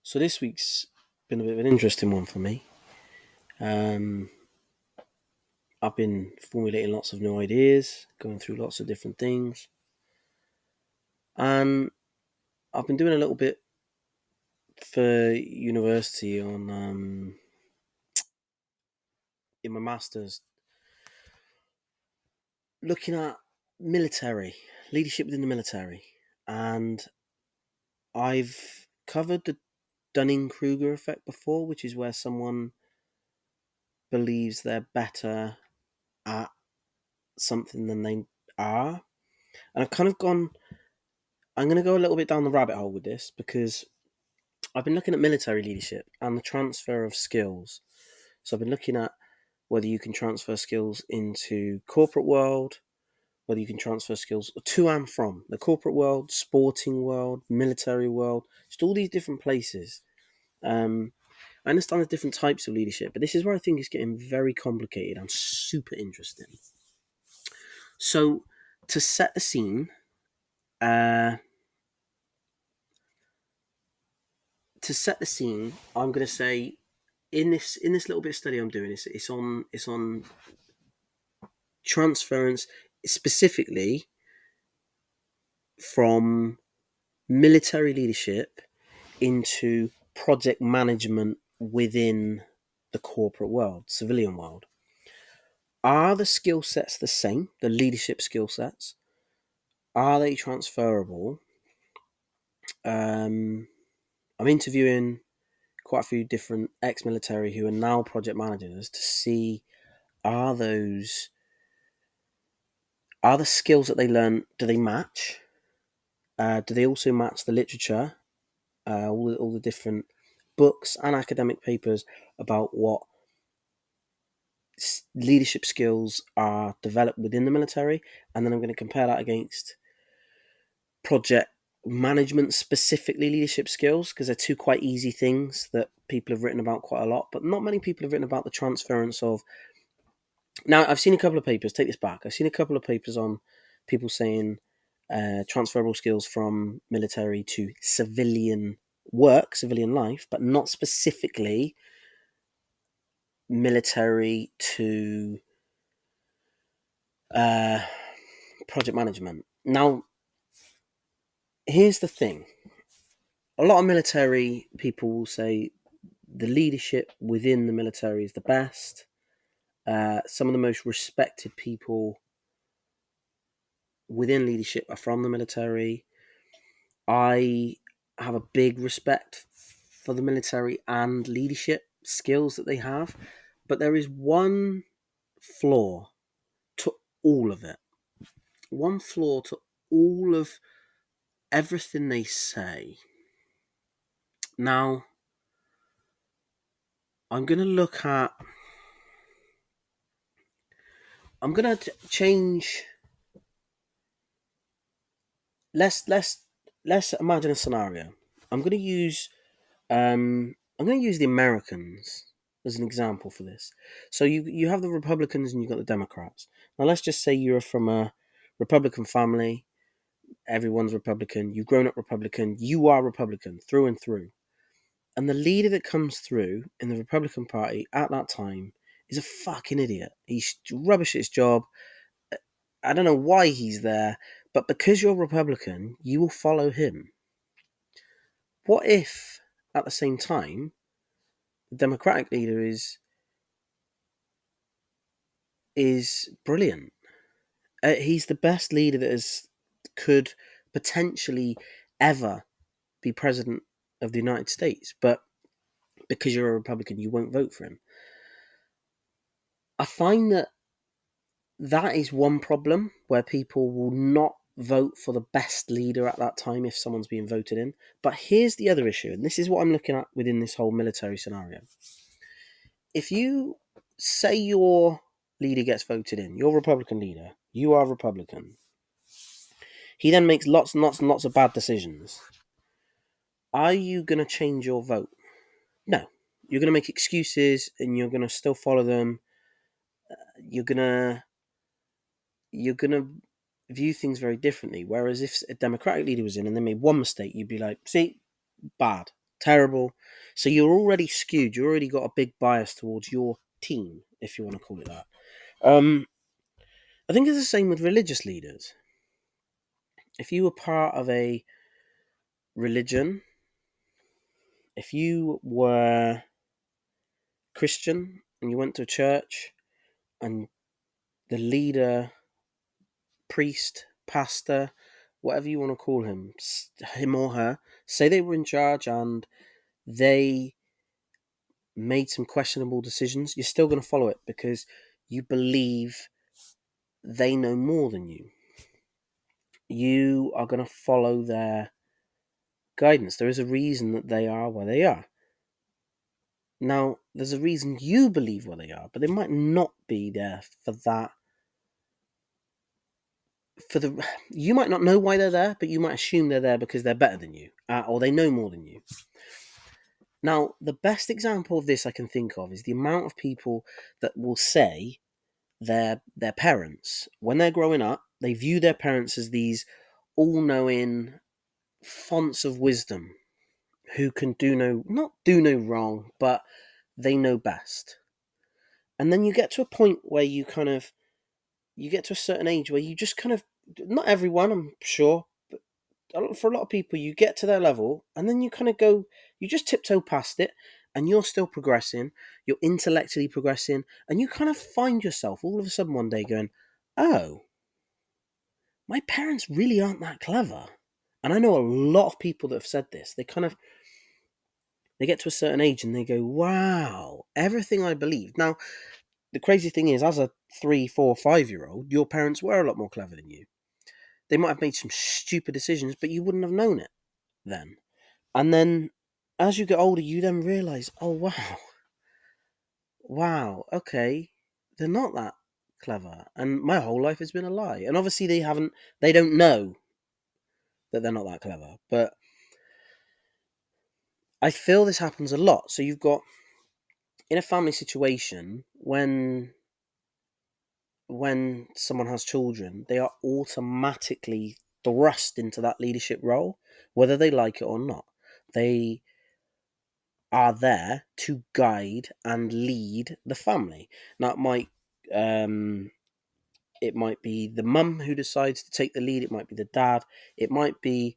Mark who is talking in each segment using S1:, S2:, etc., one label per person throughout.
S1: So this week's been a bit of an interesting one for me. Um, I've been formulating lots of new ideas, going through lots of different things, and I've been doing a little bit for university on in my masters, looking at military leadership within the military, and I've covered the Dunning Kruger effect before, which is where someone believes they're better at something than they are, and I've kind of gone. I'm going to go a little bit down the rabbit hole with this because I've been looking at military leadership and the transfer of skills. So I've been looking at whether you can transfer skills into corporate world, whether you can transfer skills to and from the corporate world, sporting world, military world, just all these different places. I understand the different types of leadership, but this is where I think it's getting very complicated and super interesting. So to set the scene, uh, I'm going to say in this little bit of study I'm doing, it's on transference specifically from military leadership into project management within the corporate world, civilian world. Are the skill sets the same? The leadership skill sets, are they transferable? I'm interviewing quite a few different ex-military who are now project managers to see are those are the skills that they learn, do they match? Do they also match the literature, all the different books and academic papers about what leadership skills are developed within the military? And then I'm going to compare that against project management, specifically leadership skills, because they're two quite easy things that people have written about quite a lot, but not many people have written about the transference of. Now, I've seen a couple of papers, take this back, I've seen a couple of papers on people saying transferable skills from military to civilian work, civilian life, but not specifically military to uh, project management. Now, here's the thing: a lot of military people will say the leadership within the military is the best. Some of the most respected people within leadership are from the military. I have a big respect for the military and leadership skills that they have, but there is one flaw to all of it. One flaw to all of everything they say. Now, I'm going to look at. I'm going to change. Let's imagine a scenario. I'm going to use. I'm going to use the Americans as an example for this. So you have the Republicans and you've got the Democrats. Now let's just say you're from a Republican family. Everyone's Republican. You've grown up Republican. You are Republican through and through. And the leader that comes through in the Republican Party at that time is a fucking idiot. He's rubbish at his job. I don't know why he's there, but because you're Republican, you will follow him. What if, at the same time, the Democratic leader is brilliant? He's the best leader could potentially ever be president of the United States, but because you're a Republican, you won't vote for him. I find that is one problem where people will not vote for the best leader at that time if someone's being voted in. But here's the other issue, and this is what I'm looking at within this whole military scenario. If you say your leader gets voted in, your Republican leader, you are Republican, he then makes lots and lots and lots of bad decisions. Are you going to change your vote? No. You're going to make excuses and you're going to still follow them. You're going to view things very differently. Whereas if a Democratic leader was in and they made one mistake, you'd be like, see, bad. terrible. So you're already skewed. You already got a big bias towards your team, if you want to call it that. I think it's the same with religious leaders. If you were part of a religion, if you were Christian and you went to church and the leader, priest, pastor, whatever you want to call him or her, say they were in charge and they made some questionable decisions, you're still going to follow it because you believe they know more than you. You are going to follow their guidance. There is a reason that they are where they are. Now, there's a reason you believe where they are, but they might not be there for that. You might not know why they're there, but you might assume they're there because they're better than you, or they know more than you. Now, the best example of this I can think of is the amount of people that will say their parents, when they're growing up, they view their parents as these all-knowing fonts of wisdom who can not do no wrong, but they know best. And then you get to a point where you get to a certain age where you just kind of, not everyone, I'm sure, but for a lot of people, you get to their level and then you kind of go, you just tiptoe past it and you're still progressing, you're intellectually progressing, and you kind of find yourself all of a sudden one day going, oh, my parents really aren't that clever. And I know a lot of people that have said this. They get to a certain age and they go, wow, everything I believed. Now, the crazy thing is, as a 3, 4, 5 year old, your parents were a lot more clever than you. They might have made some stupid decisions, but you wouldn't have known it then. And then as you get older, you then realize, oh, wow, okay, they're not that clever. And my whole life has been a lie. And obviously they don't know that they're not that clever. But I feel this happens a lot. So you've got, in a family situation, when someone has children, they are automatically thrust into that leadership role, whether they like it or not. They are there to guide and lead the family. Now, it might be the mum who decides to take the lead. It might be the dad. It might be,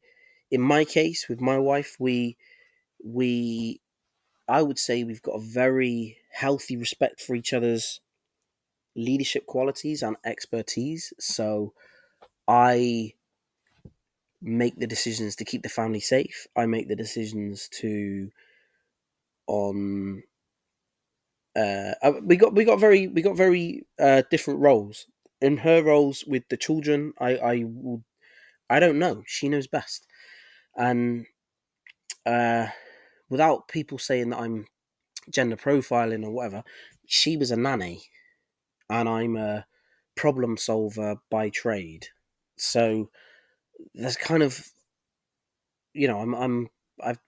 S1: in my case, with my wife, we I would say we've got a very healthy respect for each other's leadership qualities and expertise. So I make the decisions to keep the family safe. I make the decisions to on we got very different roles. In her roles with the children, I don't know. She knows best, and uh, without people saying that I'm gender profiling or whatever, she was a nanny, and I'm a problem solver by trade. So there's kind of, I've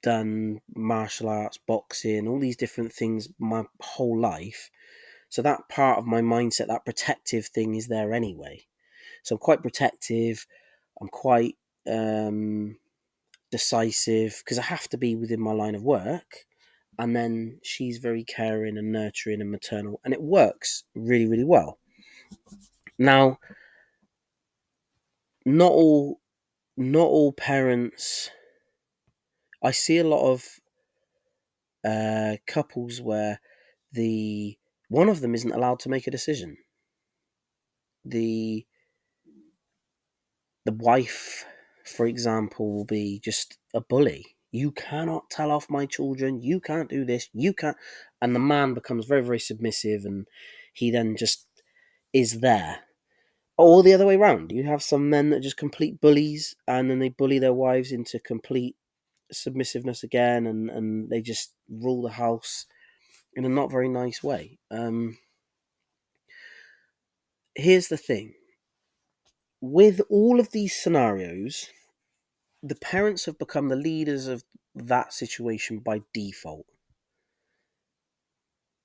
S1: done martial arts, boxing, all these different things my whole life. So that part of my mindset, that protective thing, is there anyway. So I'm quite protective. I'm quite decisive because I have to be within my line of work. And then she's very caring and nurturing and maternal, and it works really, really well. Now, not all not all parents. I see a lot of couples where the one of them isn't allowed to make a decision. The the wife, for example, will be just a bully. You cannot tell off my children. You can't do this. You can't. And the man becomes very, very submissive, and he then just is there. Or the other way around. You have some men that are just complete bullies, and then they bully their wives into complete submissiveness again, and they just rule the house in a not very nice way. Here's the thing. With all of these scenarios, the parents have become the leaders of that situation by default.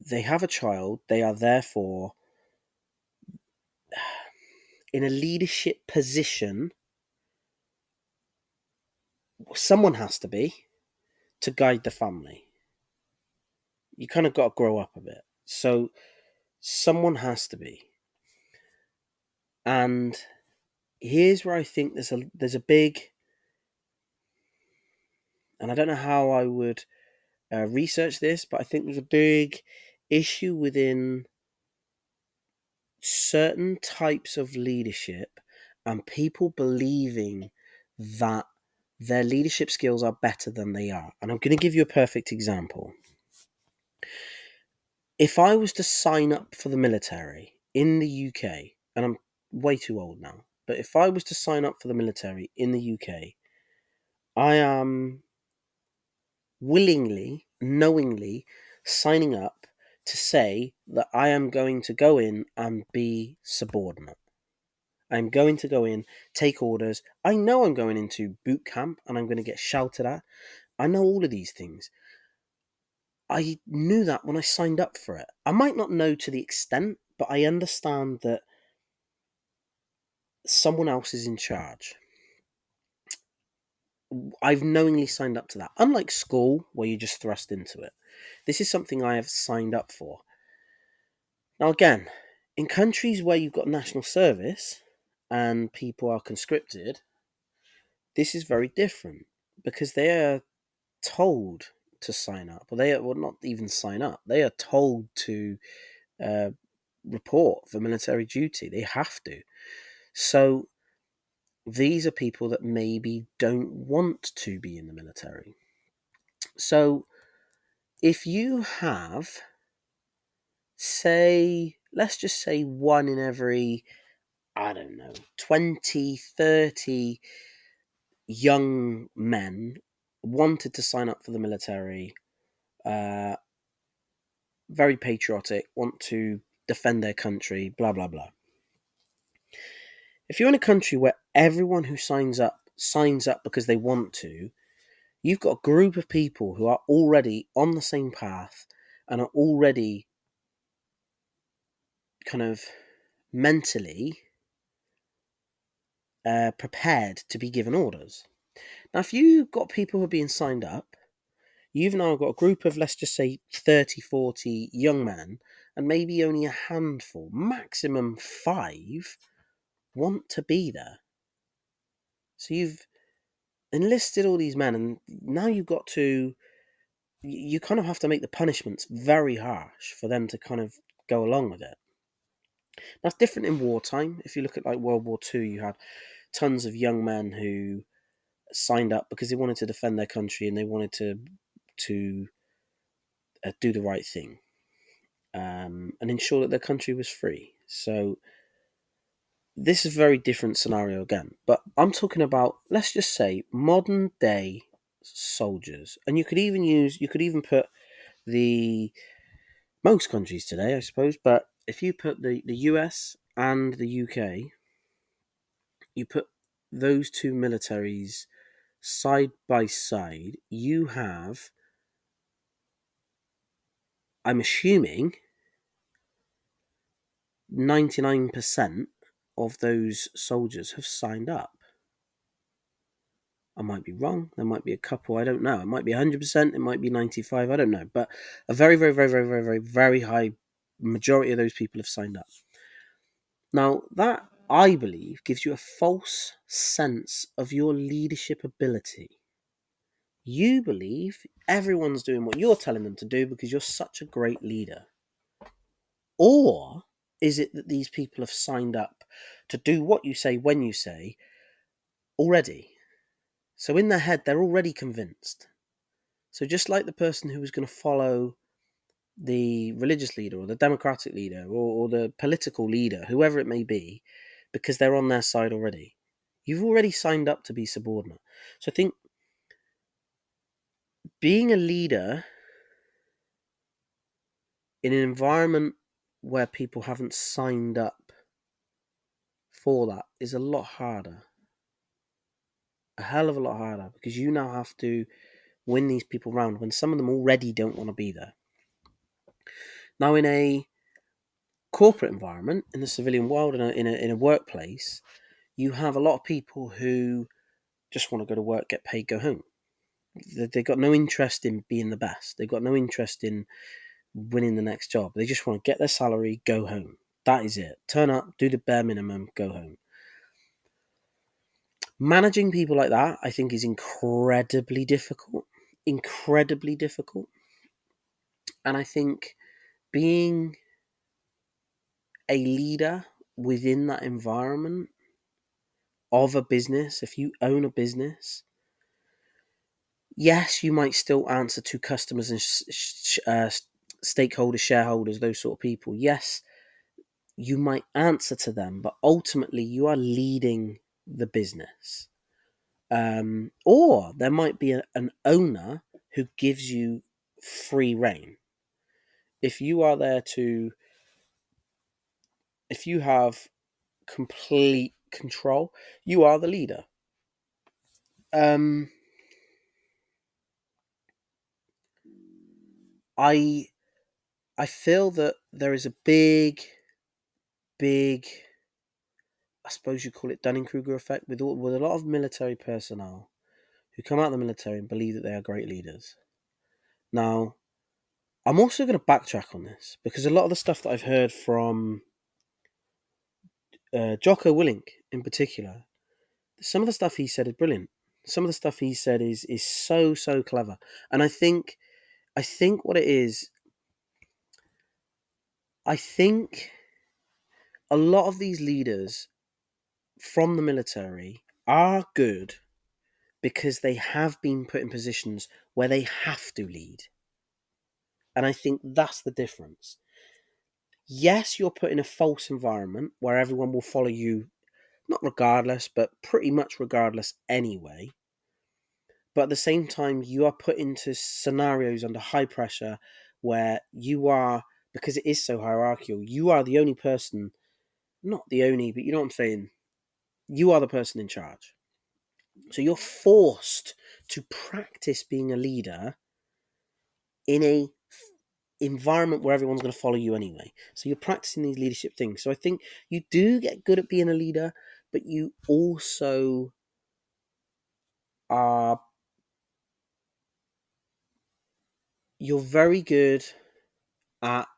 S1: They have a child, they are therefore in a leadership position. Someone has to be. to guide the family. You kind of got to grow up a bit. So someone has to be. And here's where I think there's a big, and I don't know how I would research this, but I think there's a big issue within certain types of leadership and people believing that their leadership skills are better than they are. And I'm going to give you a perfect example. If I was to sign up for the military in the UK, and I'm way too old now, but if I was to sign up for the military in the UK, I am willingly, knowingly signing up to say that I am going to go in and be subordinate. I'm going to go in, take orders. I know I'm going into boot camp and I'm going to get shouted at. I know all of these things. I knew that when I signed up for it. I might not know to the extent, but I understand that someone else is in charge. I've knowingly signed up to that. Unlike school, where you're just thrust into it. This is something I have signed up for. Now, again, in countries where you've got national service and people are conscripted, this is very different because they are told to sign up, or they are, well, not even sign up, they are told to uh, report for military duty. They have to. So these are people that maybe don't want to be in the military. So if you have, say, let's just say one in every, I don't know, 20, 30 young men wanted to sign up for the military, uh, very patriotic, want to defend their country, blah, blah, blah. If you're in a country where everyone who signs up because they want to, you've got a group of people who are already on the same path and are already kind of mentally prepared to be given orders. Now, if you've got people who are being signed up, you've now got a group of, let's just say, 30, 40 young men, and maybe only a handful, maximum 5, want to be there. So you've enlisted all these men, and now you've got to, you kind of have to make the punishments very harsh for them to kind of go along with it. That's different in wartime. If you look at like World War II, you had tons of young men who signed up because they wanted to defend their country and they wanted to do the right thing, and ensure that their country was free. So this is a very different scenario again. But I'm talking about, let's just say, modern day soldiers, and you could even put the most countries today, I suppose. But if you put the US and the UK, you put those two militaries side by side, you have, I'm assuming, 99% of those soldiers have signed up. I might be wrong. There might be a couple. I don't know. It might be 100%. It might be 95. I don't know. But a very, very, very, very, very, very, very high majority of those people have signed up. Now, that, I believe, gives you a false sense of your leadership ability. You believe everyone's doing what you're telling them to do because you're such a great leader. Or is it that these people have signed up to do what you say when you say already? So in their head, they're already convinced. So just like the person who was going to follow the religious leader or the democratic leader or the political leader, whoever it may be, because they're on their side already. You've already signed up to be subordinate. So I think being a leader in an environment where people haven't signed up for that is a lot harder. A hell of a lot harder, because you now have to win these people round when some of them already don't want to be there. Now, in a corporate environment, in the civilian world, in a workplace, you have a lot of people who just want to go to work, get paid, go home. They've got no interest in being the best. They've got no interest in winning the next job. They just want to get their salary, go home. That is it. Turn up, do the bare minimum, go home. Managing people like that, I think, is incredibly difficult. Incredibly difficult. And I think being a leader within that environment of a business, if you own a business, yes, you might still answer to customers and stakeholders, shareholders, those sort of people. Yes, you might answer to them, but ultimately you are leading the business. Or there might be an owner who gives you free reign. If you are there to, if you have complete control, you are the leader. Um, I I feel that there is a big, I suppose you call it Dunning-Kruger effect with a lot of military personnel who come out of the military and believe that they are great leaders. Now, I'm also going to backtrack on this because a lot of the stuff that I've heard from Jocko Willink in particular, some of the stuff he said is brilliant. Some of the stuff he said is so clever, and I think what it is, I think a lot of these leaders from the military are good because they have been put in positions where they have to lead. And I think that's the difference. Yes, you're put in a false environment where everyone will follow you, not regardless, but pretty much regardless anyway. But at the same time, you are put into scenarios under high pressure where you are, because it is so hierarchical, you are the only person, not the only, but you know what I'm saying? You are the person in charge. So you're forced to practice being a leader in a environment where everyone's going to follow you anyway. So you're practicing these leadership things. So I think you do get good at being a leader, but you also are, you're very good at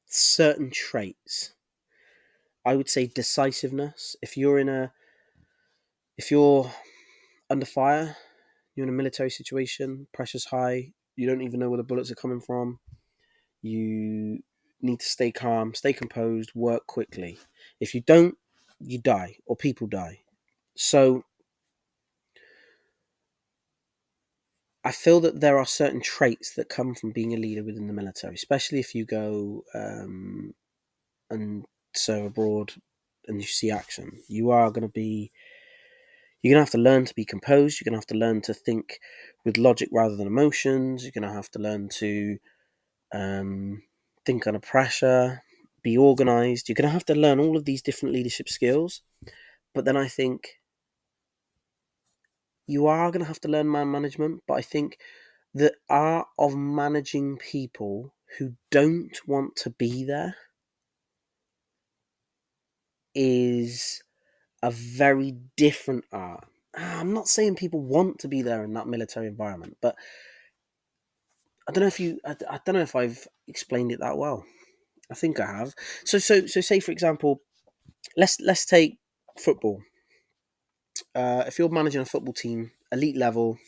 S1: certain traits. I would say decisiveness. If you're under fire, you're in a military situation, pressure's high, you don't even know where the bullets are coming from. You need to stay calm, stay composed, work quickly. If you don't, you die or people die. So I feel that there are certain traits that come from being a leader within the military, especially if you go and serve abroad and you see action. You're going to have to learn to be composed. You're going to have to learn to think with logic rather than emotions. You're going to have to learn to think under pressure, be organized. You're going to have to learn all of these different leadership skills. But then I think you are going to have to learn man management. But I think the art of managing people who don't want to be there is a very different art. I'm not saying people want to be there in that military environment, but I don't know if I've explained it that well. I think I have. So say for example, let's take football. If you're managing a football team, elite level,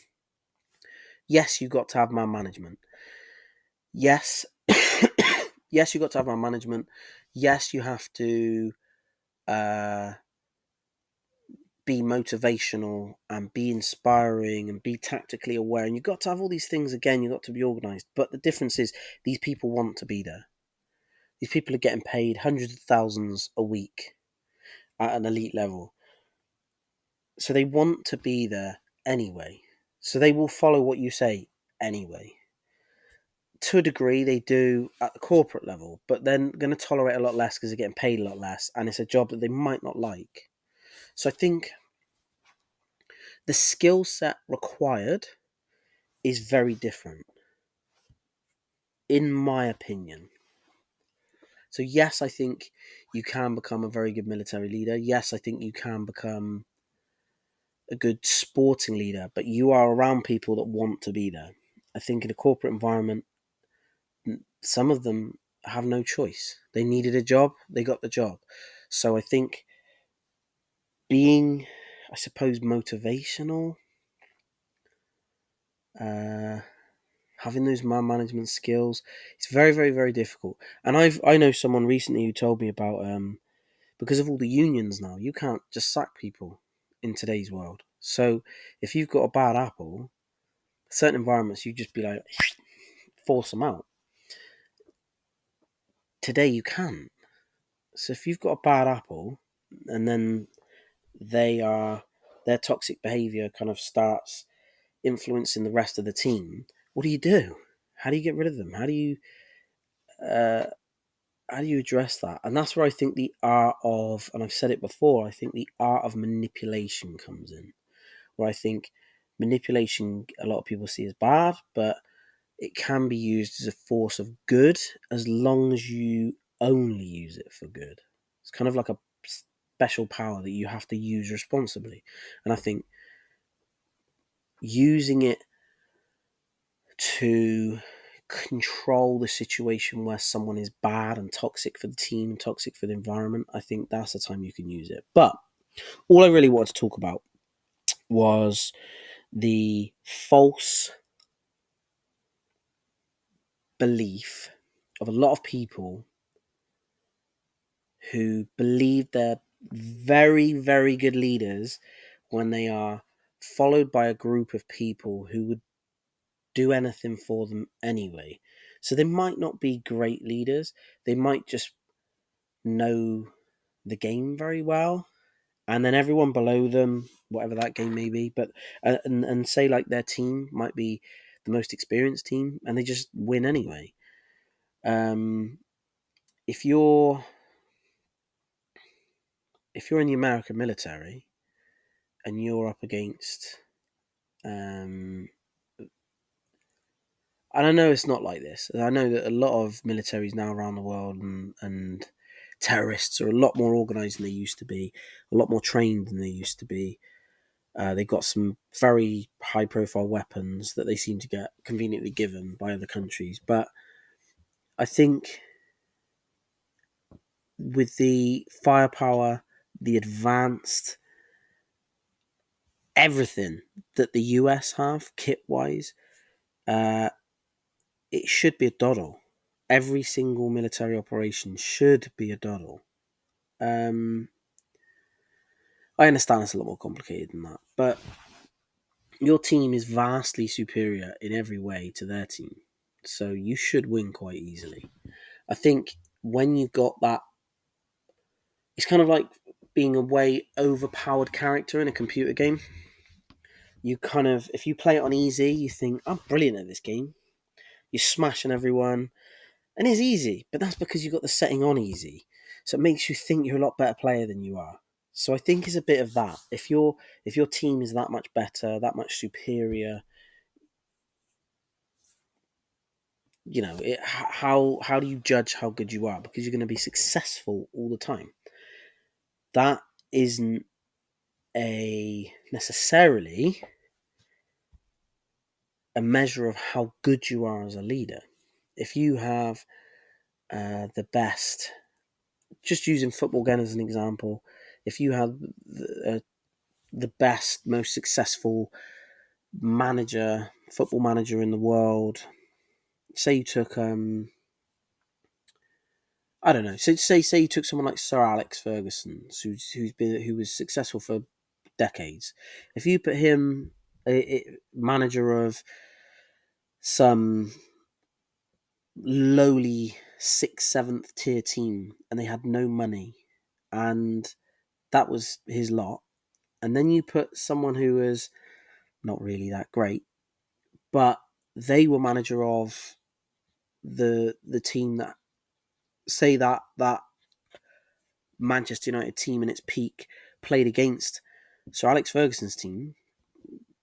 S1: yes, you've got to have man management. Yes, yes, you've got to have man management. Yes, you have to uh, be motivational and be inspiring and be tactically aware. And you've got to have all these things again. You've got to be organized. But the difference is these people want to be there. These people are getting paid hundreds of thousands a week at an elite level. So they want to be there anyway. So they will follow what you say anyway. To a degree, they do at the corporate level, but then going to tolerate a lot less because they're getting paid a lot less, and it's a job that they might not like. So I think the skill set required is very different, in my opinion. So yes, I think you can become a very good military leader. Yes, I think you can become a good sporting leader, but you are around people that want to be there. I think in a corporate environment, some of them have no choice. They needed a job, they got the job. So I think being, I suppose, motivational, uh, having those man management skills, it's very, very, very difficult. And I know someone recently who told me about because of all the unions now, you can't just sack people in today's world. So if you've got a bad apple, certain environments you just be like force them out. Today you can't. So if you've got a bad apple, and then they are their toxic behavior kind of starts influencing the rest of the team, what do you do? How do you get rid of them? Uh, how do you address that? And that's where I think the art of, and I've said it before, I think the art of manipulation comes in. Where I think manipulation, a lot of people see as bad, but it can be used as a force of good as long as you only use it for good. It's kind of like a special power that you have to use responsibly. And I think using it to control the situation where someone is bad and toxic for the team, toxic for the environment, I think that's the time you can use it. But all I really wanted to talk about was the false belief of a lot of people who believe they're very, very good leaders when they are followed by a group of people who would do anything for them anyway. So they might not be great leaders, they might just know the game very well. And then everyone below them, whatever that game may be, but and say like their team might be the most experienced team, and they just win anyway. Um, if you're in the American military and you're up against, and I know it's not like this. I know that a lot of militaries now around the world and terrorists are a lot more organized than they used to be, a lot more trained than they used to be. They've got some very high profile weapons that they seem to get conveniently given by other countries. But I think with the firepower, the advanced everything that the US have kit wise, uh, it should be a doddle. Every single military operation should be a doddle. Um, I understand it's a lot more complicated than that, but your team is vastly superior in every way to their team, so you should win quite easily. I think when you've got that, it's kind of like being a way overpowered character in a computer game. You kind of, if you play it on easy, you think, I'm brilliant at this game. You're smashing everyone. And it's easy, but that's because you've got the setting on easy. So it makes you think you're a lot better player than you are. So I think it's a bit of that. If your team is that much better, that much superior, how do you judge how good you are? Because you're going to be successful all the time. That isn't a necessarily a measure of how good you are as a leader. If you have the best, just using football again as an example, if you have the best, most successful football manager in the world, say you took, I don't know, so say you took someone like Sir Alex Ferguson, who was successful for decades. If you put him manager of some lowly sixth, seventh tier team, and they had no money, and that was his lot. And then you put someone who was not really that great, but they were manager of the team that, say that Manchester United team in its peak played against Sir Alex Ferguson's team,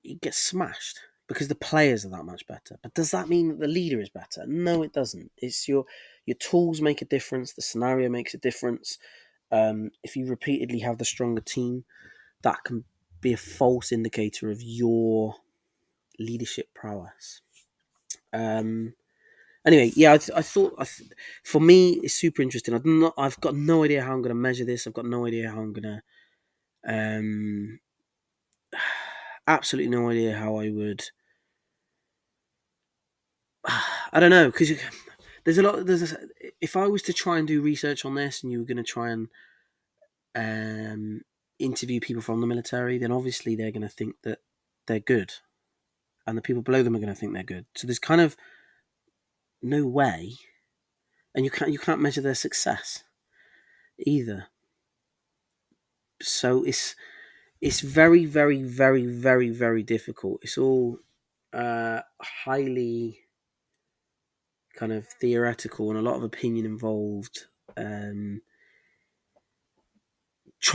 S1: it gets smashed because the players are that much better. But does that mean that the leader is better? No, it doesn't. It's your tools make a difference. The scenario makes a difference. If you repeatedly have the stronger team, that can be a false indicator of your leadership prowess. Anyway, yeah, I thought for me it's super interesting. I've got no idea how I'm going to measure this. I've got no idea how I'm going to, absolutely no idea how I would. I don't know, because there's a lot. If I was to try and do research on this, and you were going to try and interview people from the military, then obviously they're going to think that they're good, and the people below them are going to think they're good. So there's kind of no way, and you can't measure their success either. So it's very, very, very, very, very difficult. It's all highly kind of theoretical and a lot of opinion involved. Trying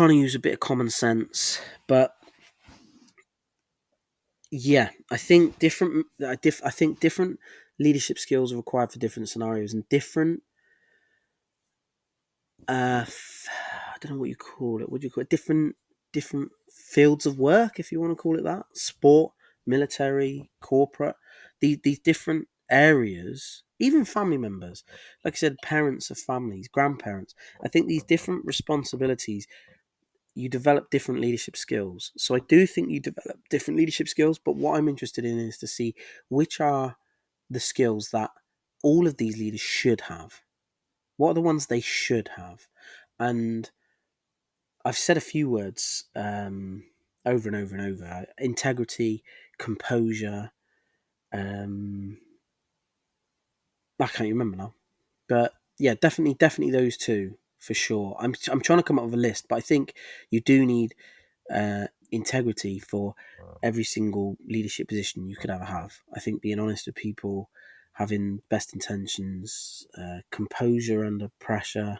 S1: to use a bit of common sense, but yeah, I think different leadership skills are required for different scenarios and different. I don't know what you call it. What do you call it? Different fields of work, if you want to call it that. Sport, military, corporate. These different areas, even family members, like I said, parents of families, grandparents. I think these different responsibilities, you develop different leadership skills. So I do think you develop different leadership skills. But what I'm interested in is to see which are the skills that all of these leaders should have. What are the ones they should have? And I've said a few words over and over and over: integrity, composure. I can't remember now, but yeah, definitely those two for sure. I'm trying to come up with a list, but I think you do need integrity for every single leadership position you could ever have. I think being honest with people, having best intentions, composure under pressure.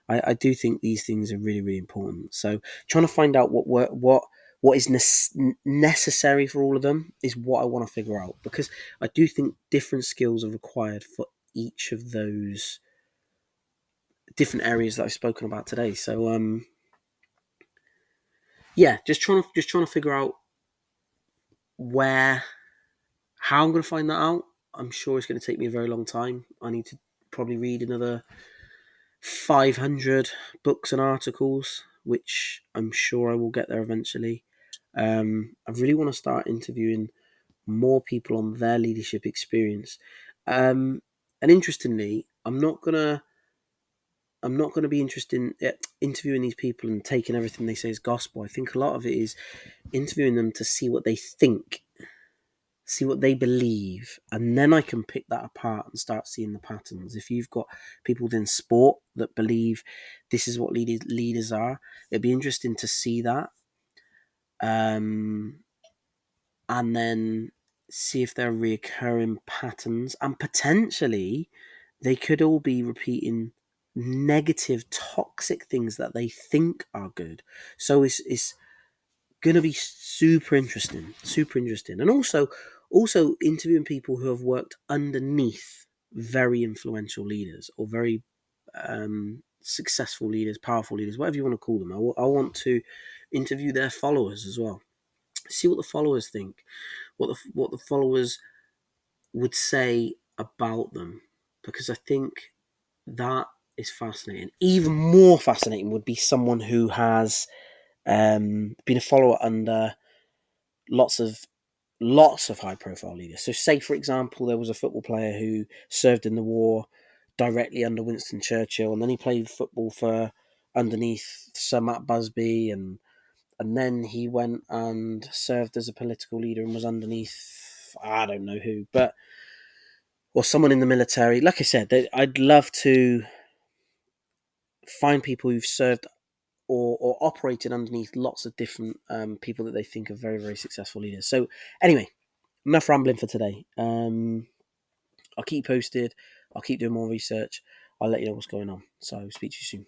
S1: I do think these things are really, really important. So trying to find out what is necessary for all of them is what I want to figure out, because I do think different skills are required for each of those different areas that I've spoken about today. So yeah, just trying to figure out how I'm going to find that out. I'm sure it's going to take me a very long time. I need to probably read another 500 books and articles, which I'm sure I will get there eventually. I really want to start interviewing more people on their leadership experience. And interestingly, I'm not gonna be interested in interviewing these people and taking everything they say as gospel. I think a lot of it is interviewing them to see what they think, see what they believe, and then I can pick that apart and start seeing the patterns. If you've got people within sport that believe this is what leaders are, it'd be interesting to see that, and then see if there are recurring patterns, and potentially they could all be repeating negative, toxic things that they think are good. So it's going to be super interesting, and also interviewing people who have worked underneath very influential leaders or very successful leaders, powerful leaders, whatever you want to call them. I want to interview their followers as well. See what the followers think, what the followers would say about them, because I think that is fascinating. Even more fascinating would be someone who has been a follower under lots of high profile leaders. So say for example there was a football player who served in the war directly under Winston Churchill, and then he played football for underneath Sir Matt Busby, and then he went and served as a political leader and was underneath I don't know who, but or someone in the military. Like I said, I'd love to find people who've served or operated underneath lots of different people that they think are very, very successful leaders. So anyway, enough rambling for today. I'll keep you posted. I'll keep doing more research. I'll let you know what's going on. So speak to you soon.